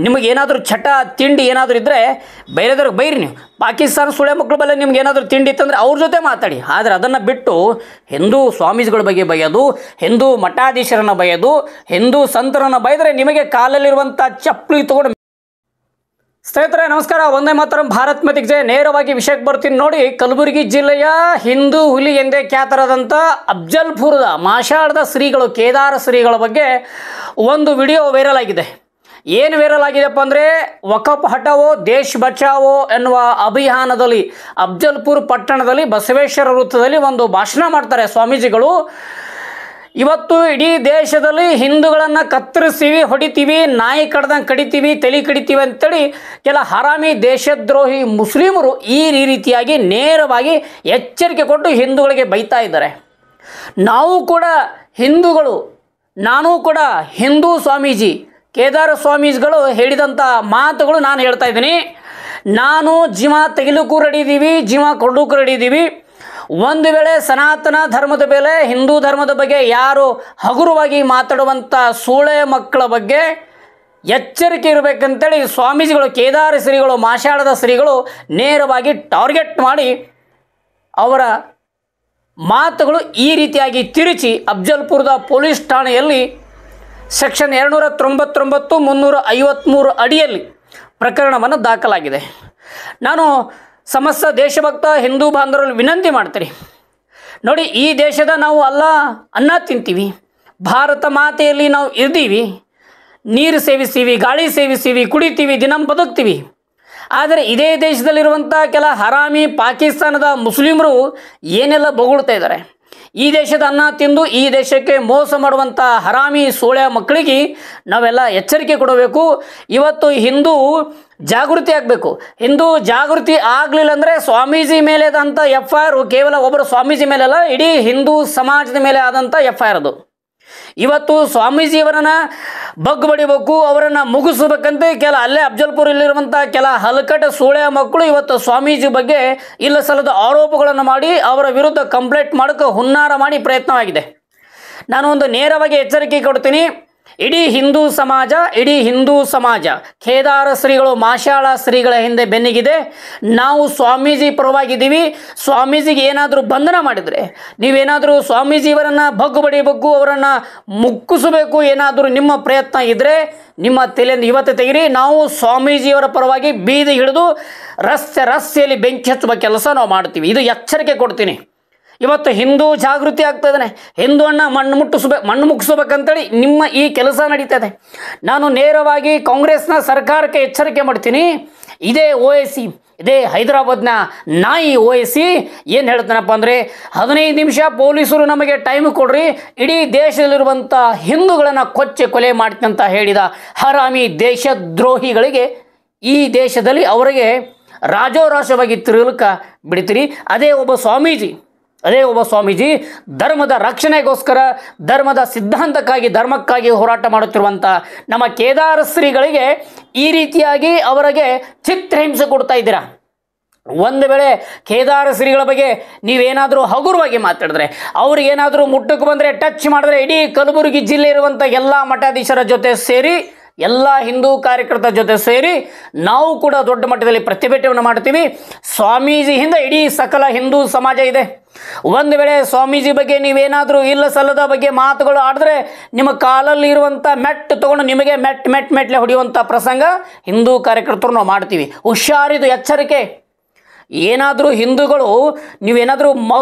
ನಿಮಗೆ ಏನಾದರೂ ಚಟ ತಿಂಡಿ ಏನಾದರೂ ಇದ್ದರೆ ಬೇರೆದವ್ರಿಗೆ ಬೈರಿ. ನೀವು ಪಾಕಿಸ್ತಾನ ಸುಳೆ ಮಕ್ಕಳ ಬಲ್ಲ ನಿಮ್ಗೆ ಏನಾದರೂ ತಿಂಡಿ ಇತ್ತಂದರೆ ಅವ್ರ ಜೊತೆ ಮಾತಾಡಿ. ಆದರೆ ಅದನ್ನು ಬಿಟ್ಟು ಹಿಂದೂ ಸ್ವಾಮೀಜಿಗಳ ಬಗ್ಗೆ ಬೈಯೋದು, ಹಿಂದೂ ಮಠಾಧೀಶರನ್ನು ಬೈಯೋದು, ಹಿಂದೂ ಸಂತರನ್ನು ಬೈದರೆ ನಿಮಗೆ ಕಾಲಲ್ಲಿರುವಂಥ ಚಪ್ಪಲಿ ತೊಗೊಂಡು. ಸ್ನೇಹಿತರೆ ನಮಸ್ಕಾರ, ಒಂದೇ ಮಾತರಂ, ಭಾರತ್ ಮಾತೆಗೆ ಜೈ. ನೇರವಾಗಿ ವಿಷಯಕ್ಕೆ ಬರ್ತೀನಿ ನೋಡಿ. ಕಲಬುರಗಿ ಜಿಲ್ಲೆಯ ಹಿಂದೂ ಹುಲಿ ಎಂದೇ ಖ್ಯಾತರಾದಂಥ ಅಫ್ಜಲ್ಪುರದ ಮಾಷಾಳದ ಶ್ರೀಗಳು, ಕೇದಾರ ಶ್ರೀಗಳ ಬಗ್ಗೆ ಒಂದು ವಿಡಿಯೋ ವೈರಲ್ ಆಗಿದೆ. ಏನು ವೈರಲ್ ಆಗಿದೆಪ್ಪ ಅಂದರೆ, ವಕಫ್ ಹಟಾವೋ ದೇಶ್ ಬಚಾವೋ ಎನ್ನುವ ಅಭಿಯಾನದಲ್ಲಿ ಅಫ್ಜಲ್ಪುರ್ ಪಟ್ಟಣದಲ್ಲಿ ಬಸವೇಶ್ವರ ವೃತ್ತದಲ್ಲಿ ಒಂದು ಭಾಷಣ ಮಾಡ್ತಾರೆ ಸ್ವಾಮೀಜಿಗಳು. ಇವತ್ತು ಇಡೀ ದೇಶದಲ್ಲಿ ಹಿಂದೂಗಳನ್ನು ಕತ್ತರಿಸ್ತೀವಿ, ಹೊಡಿತೀವಿ, ನಾಯಿ ಕಡ್ದಂಗೆ ಕಡಿತೀವಿ, ತಲೆ ಕಡಿತೀವಿ ಅಂತೇಳಿ ಕೆಲ ಹರಾಮಿ ದೇಶದ್ರೋಹಿ ಮುಸ್ಲಿಮರು ಈ ರೀತಿಯಾಗಿ ನೇರವಾಗಿ ಎಚ್ಚರಿಕೆ ಕೊಟ್ಟು ಹಿಂದೂಗಳಿಗೆ ಬೈತಾ ಇದ್ದಾರೆ. ನಾವು ಕೂಡ ಹಿಂದೂಗಳು, ನಾನೂ ಕೂಡ ಹಿಂದೂ ಸ್ವಾಮೀಜಿ ಕೇದಾರ ಸ್ವಾಮೀಜಿಗಳು ಹೇಳಿದಂಥ ಮಾತುಗಳು ನಾನು ಹೇಳ್ತಾ ಇದ್ದೀನಿ. ನಾನು ಜೀವ ತೆಗಿಲಿಕ್ಕೂ ರೆಡಿ ಇದ್ದೀವಿ, ಜೀವ ಕೊಡಲಿಕ್ಕೂ ರೆಡಿ ಇದ್ದೀವಿ. ಒಂದು ವೇಳೆ ಸನಾತನ ಧರ್ಮದ ಮೇಲೆ, ಹಿಂದೂ ಧರ್ಮದ ಬಗ್ಗೆ ಯಾರು ಹಗುರವಾಗಿ ಮಾತಾಡುವಂಥ ಸೂಳೆ ಮಕ್ಕಳ ಬಗ್ಗೆ ಎಚ್ಚರಿಕೆ ಇರಬೇಕಂತೇಳಿ ಸ್ವಾಮೀಜಿಗಳು, ಕೇದಾರ ಶ್ರೀಗಳು, ಮಾಷಾಳದ ಶ್ರೀಗಳು ನೇರವಾಗಿ ಟಾರ್ಗೆಟ್ ಮಾಡಿ ಅವರ ಮಾತುಗಳು ಈ ರೀತಿಯಾಗಿ ತಿರುಚಿ ಅಫ್ಜಲ್ಪುರದ ಪೊಲೀಸ್ ಠಾಣೆಯಲ್ಲಿ ಸೆಕ್ಷನ್ 299 353 ಅಡಿಯಲ್ಲಿ ಪ್ರಕರಣವನ್ನು ದಾಖಲಾಗಿದೆ. ನಾನು ಸಮಸ್ತ ದೇಶಭಕ್ತ ಹಿಂದೂ ಬಾಂಧವರಲ್ಲಿ ವಿನಂತಿ ಮಾಡ್ತೀನಿ ನೋಡಿ. ಈ ದೇಶದ ನಾವು ಅನ್ನ ತಿಂತೀವಿ, ಭಾರತ ಮಾತೆಯಲ್ಲಿ ನಾವು ಇರ್ತೀವಿ, ನೀರು ಸೇವಿಸ್ತೀವಿ, ಗಾಳಿ ಸೇವಿಸ್ತೀವಿ, ಕುಡಿತೀವಿ, ದಿನ ಬದುಕ್ತೀವಿ. ಆದರೆ ಇದೇ ದೇಶದಲ್ಲಿರುವಂಥ ಕೆಲ ಹರಾಮಿ ಪಾಕಿಸ್ತಾನದ ಮುಸ್ಲಿಮರು ಏನೆಲ್ಲ ಬೊಗಳ್ತಾ ಇದ್ದಾರೆ. ಈ ದೇಶದ ಅನ್ನ ತಿಂದು ಈ ದೇಶಕ್ಕೆ ಮೋಸ ಮಾಡುವಂಥ ಹರಾಮಿ ಸೂಳೆ ಮಕ್ಕಳಿಗೆ ನಾವೆಲ್ಲ ಎಚ್ಚರಿಕೆ ಕೊಡಬೇಕು. ಇವತ್ತು ಹಿಂದೂ ಜಾಗೃತಿ ಆಗಬೇಕು. ಹಿಂದೂ ಜಾಗೃತಿ ಆಗಲಿಲ್ಲ ಅಂದರೆ ಸ್ವಾಮೀಜಿ ಮೇಲೆ ಆದಂಥ FIR ಕೇವಲ ಒಬ್ಬರು ಸ್ವಾಮೀಜಿ ಮೇಲೆಲ್ಲ, ಇಡೀ ಹಿಂದೂ ಸಮಾಜದ ಮೇಲೆ ಆದಂಥ FIR ಅದು. ಇವತ್ತು ಸ್ವಾಮೀಜಿಯವರನ್ನು ಬಗ್ಗು ಬಡಿಬೇಕು, ಅವರನ್ನು ಮುಗಿಸ್ಬೇಕಂತ ಕೆಲ ಅಲ್ಲೇ ಅಫ್ಜಲ್ಪುರಲ್ಲಿರುವಂಥ ಕೆಲ ಹಲಕಟ ಸೂಳೆ ಮಕ್ಕಳು ಇವತ್ತು ಸ್ವಾಮೀಜಿ ಬಗ್ಗೆ ಇಲ್ಲ ಸಲ್ಲದ ಆರೋಪಗಳನ್ನು ಮಾಡಿ ಅವರ ವಿರುದ್ಧ ಕಂಪ್ಲೇಂಟ್ ಮಾಡೋಕ್ಕೆ ಹುನ್ನಾರ ಮಾಡಿ ಪ್ರಯತ್ನವಾಗಿದೆ. ನಾನು ಒಂದು ನೇರವಾಗಿ ಎಚ್ಚರಿಕೆ ಕೊಡ್ತೀನಿ. ಇಡೀ ಹಿಂದೂ ಸಮಾಜ ಕೇದಾರ ಶ್ರೀಗಳು, ಮಾಷಾಳ ಶ್ರೀಗಳ ಹಿಂದೆ ಬೆನ್ನಿಗಿದೆ. ನಾವು ಸ್ವಾಮೀಜಿ ಪರವಾಗಿದ್ದೀವಿ. ಸ್ವಾಮೀಜಿಗೆ ಏನಾದರೂ ಬಂಧನ ಮಾಡಿದರೆ, ನೀವೇನಾದರೂ ಸ್ವಾಮೀಜಿಯವರನ್ನು ಬಗ್ಗು ಬಡಿಬೇಕು, ಅವರನ್ನು ಮುಕ್ಕಿಸಬೇಕು ಏನಾದರೂ ನಿಮ್ಮ ಪ್ರಯತ್ನ ಇದ್ದರೆ ನಿಮ್ಮ ತಲೆಯಿಂದ ಇವತ್ತು ತೆಗಿರಿ. ನಾವು ಸ್ವಾಮೀಜಿಯವರ ಪರವಾಗಿ ಬೀದಿ ಹಿಡಿದು ರಸ್ತೆಯಲ್ಲಿ ಬೆಂಕಿ ಹಚ್ಚುವ ಕೆಲಸ ನಾವು ಮಾಡ್ತೀವಿ. ಇದು ಎಚ್ಚರಿಕೆ ಕೊಡ್ತೀನಿ. ಇವತ್ತು ಹಿಂದೂ ಜಾಗೃತಿ ಆಗ್ತಾ ಇದ್ದಾನೆ. ಹಿಂದೂವನ್ನು ಮಣ್ಣು ಮುಗಿಸ್ಬೇಕಂತೇಳಿ ನಿಮ್ಮ ಈ ಕೆಲಸ ನಡೀತಾ ಇದೆ. ನಾನು ನೇರವಾಗಿ ಕಾಂಗ್ರೆಸ್ನ ಸರ್ಕಾರಕ್ಕೆ ಎಚ್ಚರಿಕೆ ಮಾಡ್ತೀನಿ. ಇದೇ OIC, ಇದೇ ಹೈದರಾಬಾದ್ನ ನಾಯಿ OIC ಏನು ಹೇಳ್ತಾನಪ್ಪ ಅಂದರೆ, 15 ನಿಮಿಷ ಪೊಲೀಸರು ನಮಗೆ ಟೈಮ್ ಕೊಡ್ರಿ, ಇಡೀ ದೇಶದಲ್ಲಿರುವಂಥ ಹಿಂದೂಗಳನ್ನು ಕೊಲೆ ಮಾಡ್ತೀನಿ ಅಂತ ಹೇಳಿದ ಹರಾಮಿ ದೇಶದ್ರೋಹಿಗಳಿಗೆ ಈ ದೇಶದಲ್ಲಿ ಅವರಿಗೆ ರಾಜೋರಾಶವಾಗಿ ತಿರುಗಲಿಕ್ಕೆ ಬಿಡ್ತೀರಿ. ಅದೇ ಒಬ್ಬ ಸ್ವಾಮೀಜಿ ಧರ್ಮದ ರಕ್ಷಣೆಗೋಸ್ಕರ, ಧರ್ಮದ ಸಿದ್ಧಾಂತಕ್ಕಾಗಿ, ಧರ್ಮಕ್ಕಾಗಿ ಹೋರಾಟ ಮಾಡುತ್ತಿರುವಂಥ ನಮ್ಮ ಕೇದಾರ ಶ್ರೀಗಳಿಗೆ ಈ ರೀತಿಯಾಗಿ ಅವರಿಗೆ ಚಿತ್ರಹಿಂಸೆ ಕೊಡ್ತಾ ಇದ್ದೀರಾ. ಒಂದು ವೇಳೆ ಕೇದಾರ ಶ್ರೀಗಳ ಬಗ್ಗೆ ನೀವೇನಾದರೂ ಹಗುರವಾಗಿ ಮಾತಾಡಿದ್ರೆ, ಅವ್ರಿಗೇನಾದರೂ ಮುಟ್ಟಕ್ಕೆ ಬಂದರೆ, ಟಚ್ ಮಾಡಿದ್ರೆ, ಇಡೀ ಕಲಬುರಗಿ ಜಿಲ್ಲೆ ಇರುವಂಥ ಎಲ್ಲ ಮಠಾಧೀಶರ ಜೊತೆ ಸೇರಿ, ಎಲ್ಲ ಹಿಂದೂ ಕಾರ್ಯಕರ್ತರ ಜೊತೆ ಸೇರಿ ನಾವು ಕೂಡ ದೊಡ್ಡ ಮಟ್ಟದಲ್ಲಿ ಪ್ರತಿಭಟನೆ ಮಾಡ್ತೀವಿ. ಸ್ವಾಮೀಜಿ ಹಿಂದೆ ಇಡೀ ಸಕಲ ಹಿಂದೂ ಸಮಾಜ ಇದೆ. ಒಂದು ವೇಳೆ ಸ್ವಾಮೀಜಿ ಬಗ್ಗೆ ನೀವೇನಾದರೂ ಇಲ್ಲ ಸಲ್ಲದ ಬಗ್ಗೆ ಮಾತುಗಳು ಆಡಿದ್ರೆ, ನಿಮ್ಮ ಕಾಲಲ್ಲಿ ಇರುವಂಥ ಮೆಟ್ಟು ತೊಗೊಂಡು ನಿಮಗೆ ಮೆಟ್ಲೆ ಹೊಡೆಯುವಂಥ ಪ್ರಸಂಗ ಹಿಂದೂ ಕಾರ್ಯಕರ್ತರು ನಾವು ಮಾಡ್ತೀವಿ. ಹುಷಾರಿದು, ಎಚ್ಚರಿಕೆ. ಏನಾದರೂ ಹಿಂದೂಗಳು ನೀವೇನಾದರೂ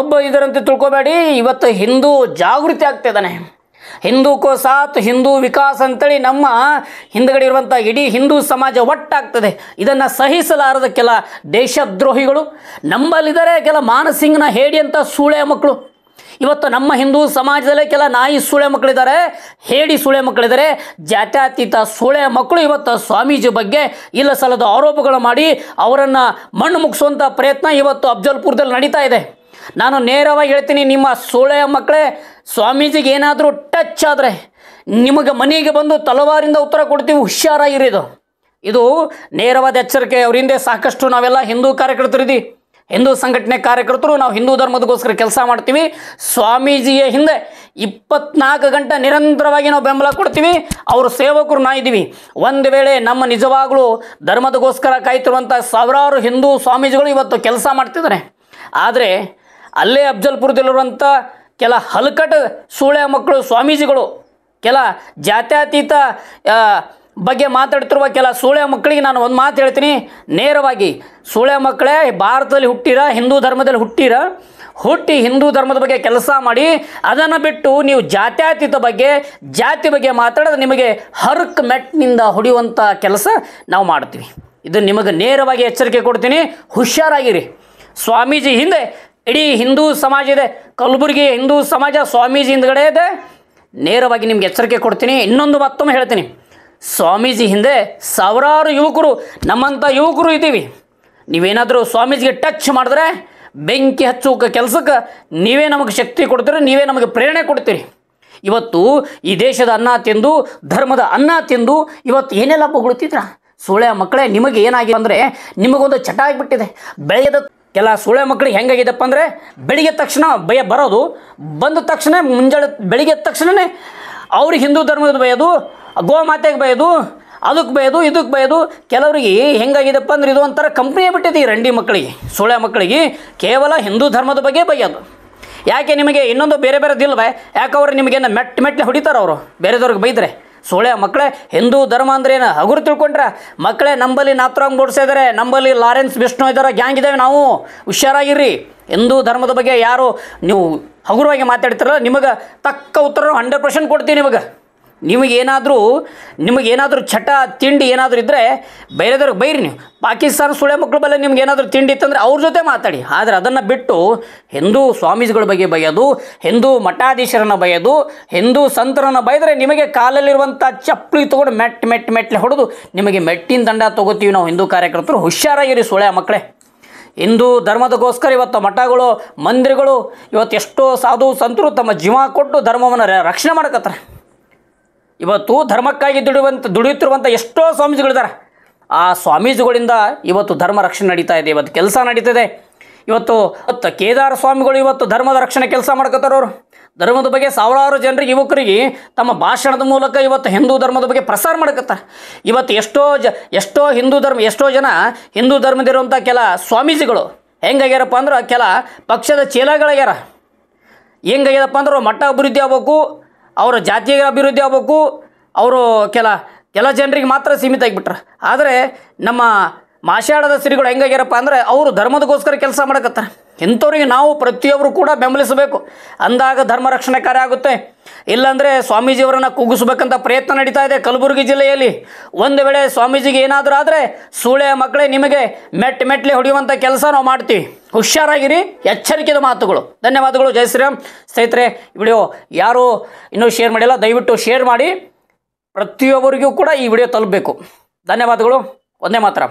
ಇದ್ದಾರಂತ ತಿಳ್ಕೊಬೇಡಿ. ಇವತ್ತು ಹಿಂದೂ ಜಾಗೃತಿ ಆಗ್ತಿದ್ದಾನೆ. ಹಿಂದೂ ಕೋ ಸಾಥ್, ಹಿಂದೂ ವಿಕಾಸ್ ಅಂತೇಳಿ ನಮ್ಮ ಹಿಂದುಗಡೆ ಇರುವಂಥ ಇಡೀ ಹಿಂದೂ ಸಮಾಜ ಒಟ್ಟಾಗ್ತದೆ. ಇದನ್ನು ಸಹಿಸಲಾರದ ಕೆಲ ದೇಶದ್ರೋಹಿಗಳು ನಮ್ಮಲ್ಲಿದ್ದಾರೆ. ಕೆಲ ಮಾನಸಿಂಗ್ನ ಹೇಡಿ ಅಂತ ಸೂಳೆ ಮಕ್ಕಳು ಇವತ್ತು ನಮ್ಮ ಹಿಂದೂ ಸಮಾಜದಲ್ಲೇ ಕೆಲ ನಾಯಿ ಸೂಳೆ ಮಕ್ಕಳಿದ್ದಾರೆ, ಹೇಡಿ ಸೂಳೆ ಮಕ್ಕಳಿದ್ದಾರೆ, ಜಾತ್ಯತೀತ ಸೂಳೆ ಮಕ್ಕಳು ಇವತ್ತು ಸ್ವಾಮೀಜಿ ಬಗ್ಗೆ ಇಲ್ಲ ಸಲ್ಲದ ಆರೋಪಗಳು ಮಾಡಿ ಅವರನ್ನು ಮಣ್ಣು ಮುಗಿಸುವಂಥ ಪ್ರಯತ್ನ ಇವತ್ತು ಅಫ್ಜಲ್ಪುರದಲ್ಲಿ ನಡೀತಾ ಇದೆ. ನಾನು ನೇರವಾಗಿ ಹೇಳ್ತೀನಿ, ನಿಮ್ಮ ಸೂಳೆ ಮಕ್ಕಳೇ, ಸ್ವಾಮೀಜಿಗೆ ಏನಾದರೂ ಟಚ್ ಆದರೆ ನಿಮಗೆ ಮನೆಗೆ ಬಂದು ತಲವಾರಿಂದ ಉತ್ತರ ಕೊಡ್ತೀವಿ, ಹುಷಾರಾಗಿರಿ. ಇದು ನೇರವಾದ ಎಚ್ಚರಿಕೆ. ಅವ್ರ ಹಿಂದೆ ಸಾಕಷ್ಟು ನಾವೆಲ್ಲ ಹಿಂದೂ ಕಾರ್ಯಕರ್ತರಿದ್ದೀವಿ. ಹಿಂದೂ ಸಂಘಟನೆ ಕಾರ್ಯಕರ್ತರು ನಾವು ಹಿಂದೂ ಧರ್ಮದಗೋಸ್ಕರ ಕೆಲಸ ಮಾಡ್ತೀವಿ. ಸ್ವಾಮೀಜಿಯ ಹಿಂದೆ 24 ಗಂಟೆ ನಿರಂತರವಾಗಿ ನಾವು ಬೆಂಬಲ ಕೊಡ್ತೀವಿ. ಅವರು ಸೇವಕರು ನಾ ಇದ್ದೀವಿ. ಒಂದು ವೇಳೆ ನಮ್ಮ ನಿಜವಾಗಲೂ ಧರ್ಮದಗೋಸ್ಕರ ಕಾಯ್ತಿರುವಂಥ ಸಾವಿರಾರು ಹಿಂದೂ ಸ್ವಾಮೀಜಿಗಳು ಇವತ್ತು ಕೆಲಸ ಮಾಡ್ತಿದ್ದಾರೆ. ಆದರೆ ಅಲ್ಲೇ ಅಫ್ಜಲ್ಪುರದಲ್ಲಿರುವಂಥ ಕೆಲ ಹಲಕಟ್ ಸೂಳೆ ಮಕ್ಕಳು ಸ್ವಾಮೀಜಿಗಳು, ಕೆಲ ಜಾತ್ಯತೀತ ಬಗ್ಗೆ ಮಾತಾಡ್ತಿರುವ ಕೆಲ ಸೂಳೆ ಮಕ್ಕಳಿಗೆ ನಾನು ಒಂದು ಮಾತು ಹೇಳ್ತೀನಿ ನೇರವಾಗಿ. ಸೂಳೆ ಮಕ್ಕಳೇ, ಭಾರತದಲ್ಲಿ ಹುಟ್ಟಿರ, ಹಿಂದೂ ಧರ್ಮದಲ್ಲಿ ಹುಟ್ಟಿ ಹಿಂದೂ ಧರ್ಮದ ಬಗ್ಗೆ ಕೆಲಸ ಮಾಡಿ, ಅದನ್ನು ಬಿಟ್ಟು ನೀವು ಜಾತ್ಯತೀತ ಬಗ್ಗೆ, ಜಾತಿ ಬಗ್ಗೆ ಮಾತಾಡೋದು ನಿಮಗೆ ಹರ್ಕ್ ಮೆಟ್ನಿಂದ ಹೊಡೆಯುವಂಥ ಕೆಲಸ ನಾವು ಮಾಡ್ತೀವಿ. ಇದು ನಿಮಗೆ ನೇರವಾಗಿ ಎಚ್ಚರಿಕೆ ಕೊಡ್ತೀನಿ, ಹುಷಾರಾಗಿರಿ. ಸ್ವಾಮೀಜಿ ಹಿಂದೆ ಇಡೀ ಹಿಂದೂ ಸಮಾಜ ಇದೆ. ಕಲಬುರಗಿ ಹಿಂದೂ ಸಮಾಜ ಸ್ವಾಮೀಜಿ ಹಿಂದ್ಗಡೆ ಇದೆ. ನೇರವಾಗಿ ನಿಮ್ಗೆ ಎಚ್ಚರಿಕೆ ಕೊಡ್ತೀನಿ. ಇನ್ನೊಂದು ಮತ್ತೊಮ್ಮೆ ಹೇಳ್ತೀನಿ, ಸ್ವಾಮೀಜಿ ಹಿಂದೆ ಸಾವಿರಾರು ಯುವಕರು, ನಮ್ಮಂಥ ಯುವಕರು ಇದ್ದೀವಿ. ನೀವೇನಾದರೂ ಸ್ವಾಮೀಜಿಗೆ ಟಚ್ ಮಾಡಿದ್ರೆ ಬೆಂಕಿ ಹಚ್ಚುವ ಕೆಲಸಕ್ಕೆ ನೀವೇ ನಮಗೆ ಶಕ್ತಿ ಕೊಡ್ತೀರಿ, ನೀವೇ ನಮಗೆ ಪ್ರೇರಣೆ ಕೊಡ್ತೀರಿ. ಇವತ್ತು ಈ ದೇಶದ ಅನ್ನ ತಿಂದು, ಧರ್ಮದ ಅನ್ನ ತಿಂದು ಇವತ್ತು ಏನೆಲ್ಲ ಹೊಗಳುತ್ತಿದ್ರ ಸೂಳೆ ಮಕ್ಕಳೇ. ನಿಮಗೆ ಏನಾಗಿದೆ ಅಂದರೆ ನಿಮಗೊಂದು ಚಟ ಆಗಿಬಿಟ್ಟಿದೆ. ಬೆಳೆಯದ ಕೆಲ ಸೂಳೆ ಮಕ್ಕಳಿಗೆ ಹೆಂಗಾಗಿದೆಪ್ಪ ಅಂದರೆ, ಬೆಳಿಗ್ಗೆ ತಕ್ಷಣ ಭಯ ಬರೋದು, ಬಂದ ತಕ್ಷಣ ಮುಂಜಾನೆ ಬೆಳಿಗ್ಗೆ ತಕ್ಷಣವೇ ಅವ್ರಿಗೆ ಹಿಂದೂ ಧರ್ಮದ ಬಯೋದು, ಗೋಮಾತೆಗೆ ಬಯೋದು, ಅದಕ್ಕೆ ಬಯೋದು, ಇದಕ್ಕೆ ಬಯೋದು. ಕೆಲವರಿಗೆ ಹೆಂಗಾಗಿದೆಪ್ಪ ಅಂದ್ರೆ ಇದು ಒಂಥರ ಕಂಪ್ನಿಯೇ ಬಿಟ್ಟಿದೆ ಈ ರಂಡಿ ಮಕ್ಕಳಿಗೆ, ಸೂಳೆ ಮಕ್ಕಳಿಗೆ. ಕೇವಲ ಹಿಂದೂ ಧರ್ಮದ ಬಗ್ಗೆ ಬೈಯೋದು. ಯಾಕೆ ನಿಮಗೆ ಇನ್ನೊಂದು ಬೇರೆ ದಿಲ್ವೇ? ಯಾಕೆ ಅವ್ರು ನಿಮಗೇನು ಮೆಟ್ಲೆ ಹೊಡಿತಾರೆ ಅವರು ಬೇರೆದವ್ರಿಗೆ ಬೈದರೆ? ಸೂಳೆ ಮಕ್ಕಳೇ, ಹಿಂದೂ ಧರ್ಮ ಅಂದ್ರೆ ಏನು ಹಗುರು ತಿಳ್ಕೊಂಡ್ರೆ ಮಕ್ಕಳೇ. ನಂಬಲ್ಲಿ ನಾಥರಾಮ್ ಗೋಡ್ಸೆ ಇದ್ದಾರೆ, ನಂಬಲ್ಲಿ ಲಾರೆನ್ಸ್ ವಿಷ್ಣು ಇದ್ದಾರೆ, ಗ್ಯಾಂಗ್ ಇದ್ದಾವೆ. ನಾವು ಹುಷಾರಾಗಿರ್ರಿ. ಹಿಂದೂ ಧರ್ಮದ ಬಗ್ಗೆ ಯಾರು ನೀವು ಹಗುರವಾಗಿ ಮಾತಾಡ್ತಿರಲ್ಲ, ನಿಮಗೆ ತಕ್ಕ ಉತ್ತರ 100% ಕೊಡ್ತೀವಿ. ನಿಮಗೇನಾದರೂ ಚಟ ತಿಂಡಿ ಏನಾದರೂ ಇದ್ದರೆ ಬೇರೆದವ್ರಿಗೆ ಬೈರಿ. ನೀವು ಪಾಕಿಸ್ತಾನ ಸೂಳೆ ಮಕ್ಕಳ ಬಲ್ಲ ನಿಮ್ಗೆ ಏನಾದರೂ ತಿಂಡಿ ಇತ್ತಂದರೆ ಅವ್ರ ಜೊತೆ ಮಾತಾಡಿ. ಆದರೆ ಅದನ್ನು ಬಿಟ್ಟು ಹಿಂದೂ ಸ್ವಾಮೀಜಿಗಳ ಬಗ್ಗೆ ಬೈಯೋದು, ಹಿಂದೂ ಮಠಾಧೀಶರನ್ನು ಬೈಯೋದು, ಹಿಂದೂ ಸಂತರನ್ನು ಬೈದರೆ ನಿಮಗೆ ಕಾಲಲ್ಲಿರುವಂಥ ಚಪ್ಪಲಿ ತೊಗೊಂಡು ಮೆಟ್ಲೆ ಹೊಡೆದು ನಿಮಗೆ ಮೆಟ್ಟಿನ ದಂಡ ತೊಗೋತೀವಿ ನಾವು ಹಿಂದೂ ಕಾರ್ಯಕರ್ತರು. ಹುಷಾರಾಗಿರಿ ಸೂಳೆ ಮಕ್ಕಳೇ. ಹಿಂದೂ ಧರ್ಮದಗೋಸ್ಕರ ಇವತ್ತು ಮಠಗಳು, ಮಂದಿರಗಳು, ಇವತ್ತು ಎಷ್ಟೋ ಸಾಧು ಸಂತರು ತಮ್ಮ ಜೀವ ಕೊಟ್ಟು ಧರ್ಮವನ್ನು ರಕ್ಷಣೆ ಮಾಡಕತ್ತಾರೆ. ಇವತ್ತು ಧರ್ಮಕ್ಕಾಗಿ ದುಡಿಯುತ್ತಿರುವಂಥ ಎಷ್ಟೋ ಸ್ವಾಮೀಜಿಗಳಿದ್ದಾರೆ. ಆ ಸ್ವಾಮೀಜಿಗಳಿಂದ ಇವತ್ತು ಧರ್ಮ ರಕ್ಷಣೆ ನಡೀತಾ ಇದೆ, ಇವತ್ತು ಕೆಲಸ ನಡೀತಿದೆ. ಇವತ್ತು ಕೇದಾರ ಸ್ವಾಮಿಗಳು ಇವತ್ತು ಧರ್ಮದ ರಕ್ಷಣೆ ಕೆಲಸ ಮಾಡ್ಕೋತಾರೆ. ಅವರು ಧರ್ಮದ ಬಗ್ಗೆ ಸಾವಿರಾರು ಜನರಿಗೆ, ಯುವಕರಿಗೆ ತಮ್ಮ ಭಾಷಣದ ಮೂಲಕ ಇವತ್ತು ಹಿಂದೂ ಧರ್ಮದ ಬಗ್ಗೆ ಪ್ರಸಾರ ಮಾಡ್ಕೊತಾರೆ. ಇವತ್ತು ಎಷ್ಟೋ ಜನ ಹಿಂದೂ ಧರ್ಮದಿರುವಂಥ ಕೆಲ ಸ್ವಾಮೀಜಿಗಳು ಹೆಂಗಾಗ್ಯಾರಪ್ಪ ಅಂದ್ರೆ ಕೆಲ ಪಕ್ಷದ ಚೇಲಾಗಳಾಗ್ಯಾರ. ಹೆಂಗಾಗ್ಯದಪ್ಪ ಅಂದ್ರೆ ಮಠ ಅಭಿವೃದ್ಧಿ ಆಗ್ಬೇಕು, ಅವರ ಜಾತಿಯ ಅಭಿವೃದ್ಧಿ ಆಗ್ಬೇಕು, ಅವರು ಕೆಲ ಜನರಿಗೆ ಮಾತ್ರ ಸೀಮಿತ ಆಗಿಬಿಟ್ರೆ. ಆದರೆ ನಮ್ಮ ಮಾಷಾಢದ ಶ್ರೀಗಳು ಹೆಂಗಾಗ್ಯಾರಪ್ಪ ಅಂದರೆ ಅವರು ಧರ್ಮದಗೋಸ್ಕರ ಕೆಲಸ ಮಾಡಕತ್ತಾರೆ. ಇಂಥವ್ರಿಗೆ ನಾವು ಪ್ರತಿಯೊಬ್ಬರು ಕೂಡ ಬೆಂಬಲಿಸಬೇಕು. ಅಂದಾಗ ಧರ್ಮ ರಕ್ಷಣೆ ಕಾರ್ಯ ಆಗುತ್ತೆ. ಇಲ್ಲಾಂದರೆ ಸ್ವಾಮೀಜಿಯವರನ್ನು ಕುಗ್ಗಿಸ್ಬೇಕಂತ ಪ್ರಯತ್ನ ನಡೀತಾ ಇದೆ ಕಲಬುರಗಿ ಜಿಲ್ಲೆಯಲ್ಲಿ. ಒಂದು ವೇಳೆ ಸ್ವಾಮೀಜಿಗೆ ಏನಾದರೂ ಆದರೆ ಸೂಳೆ ಮಕ್ಕಳೇ ನಿಮಗೆ ಮೆಟ್ಲೆ ಹೊಡೆಯುವಂಥ ಕೆಲಸ ನಾವು ಮಾಡ್ತೀವಿ. ಹುಷಾರಾಗಿರಿ. ಎಚ್ಚರಿಕೆದ ಮಾತುಗಳು. ಧನ್ಯವಾದಗಳು. ಜೈ ಶ್ರೀರಾಮ್. ಸ್ನೇಹಿತರೆ, ವಿಡಿಯೋ ಯಾರು ಇನ್ನೂ ಶೇರ್ ಮಾಡಿಲ್ಲ, ದಯವಿಟ್ಟು ಶೇರ್ ಮಾಡಿ. ಪ್ರತಿಯೊಬ್ಬರಿಗೂ ಕೂಡ ಈ ವಿಡಿಯೋ ತಲುಪಬೇಕು. ಧನ್ಯವಾದಗಳು. ಒಂದೇ ಮಾತ್ರ.